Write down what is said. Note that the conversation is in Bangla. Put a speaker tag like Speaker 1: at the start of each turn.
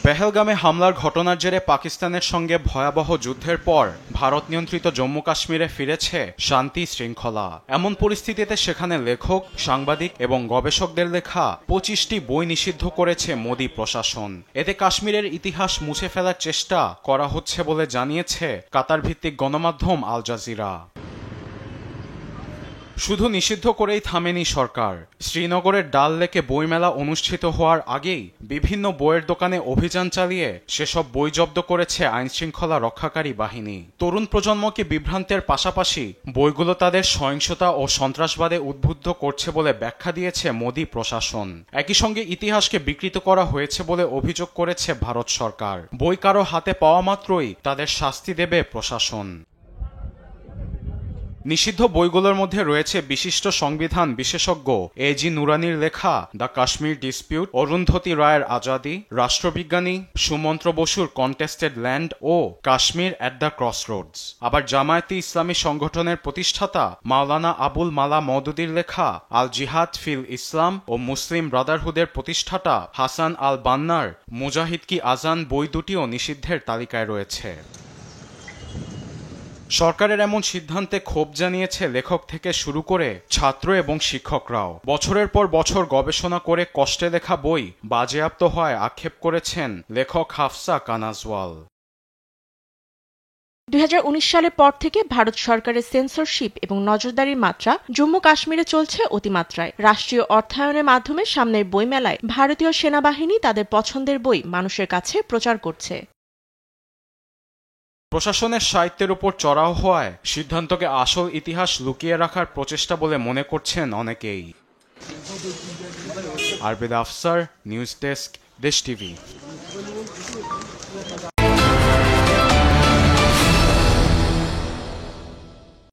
Speaker 1: পেহেলগামে হামলার ঘটনার জেরে পাকিস্তানের সঙ্গে ভয়াবহ যুদ্ধের পর ভারত নিয়ন্ত্রিত জম্মু কাশ্মীরে ফিরেছে শান্তি শৃঙ্খলা। এমন পরিস্থিতিতে সেখানে লেখক, সাংবাদিক এবং গবেষকদের লেখা 25টি বই নিষিদ্ধ করেছে মোদি প্রশাসন। এতে কাশ্মীরের ইতিহাস মুছে ফেলার চেষ্টা করা হচ্ছে বলে জানিয়েছে কাতার ভিত্তিক গণমাধ্যম আল জাজিরা। শুধু নিষিদ্ধ করেই থামেনি সরকার। শ্রীনগরের ডাল লেকে বইমেলা অনুষ্ঠিত হওয়ার আগেই বিভিন্ন বইয়ের দোকানে অভিযান চালিয়ে সেসব বই জব্দ করেছে আইনশৃঙ্খলা রক্ষাকারী বাহিনী। তরুণ প্রজন্মকে বিভ্রান্তের পাশাপাশি বইগুলো তাদের সহিংসতা ও সন্ত্রাসবাদে উদ্বুদ্ধ করছে বলে ব্যাখ্যা দিয়েছে মোদি প্রশাসন। একই সঙ্গে ইতিহাসকে বিকৃত করা হয়েছে বলে অভিযোগ করেছে ভারত সরকার। বই কারো হাতে পাওয়া মাত্রই তাদের শাস্তি দেবে প্রশাসন। নিষিদ্ধ বইগুলোর মধ্যে রয়েছে বিশিষ্ট সংবিধান বিশেষজ্ঞ এজি নুরানির লেখা দ্য কাশ্মীর ডিসপিউট, অরুন্ধতী রায়ের আজাদি, রাষ্ট্রবিজ্ঞানী সুমন্ত্র বসুর কন্টেস্টেড ল্যান্ড ও কাশ্মীর অ্যাট দ্য ক্রসরোডস। আবার জামায়াতে ইসলামী সংগঠনের প্রতিষ্ঠাতা মাওলানা আবুল মালা মওদুদির লেখা আল জিহাদ ফিল ইসলাম ও মুসলিম ব্রাদারহুডের প্রতিষ্ঠাতা হাসান আল বান্নার মুজাহিদ কি আজান বই দুটিও নিষিদ্ধের তালিকায় রয়েছে। সরকারের এমন সিদ্ধান্তে ক্ষোভ জানিয়েছে লেখক থেকে শুরু করে ছাত্র এবং শিক্ষকরাও। বছরের পর বছর গবেষণা করে কষ্টে লেখা বই বাজেয়াপ্ত হওয়ায় আক্ষেপ করেছেন লেখক হাফসা কানাজওয়াল।
Speaker 2: 2019 সালের পর থেকে ভারত সরকারের সেন্সরশিপ এবং নজরদারির মাত্রা জম্মু কাশ্মীরে চলছে অতিমাত্রায়। রাষ্ট্রীয় অর্থায়নের মাধ্যমে সামনের বইমেলায় ভারতীয় সেনাবাহিনী তাদের পছন্দের বই মানুষের কাছে প্রচার করছে।
Speaker 1: প্রশাসনের সাহিত্যের উপর চড়াও হওয়ায় সিদ্ধান্তকে আসল ইতিহাস লুকিয়ে রাখার প্রচেষ্টা বলে মনে করছেন অনেকেই। আরবেদ আফসার, নিউজ ডেস্ক, দেশ টিভি।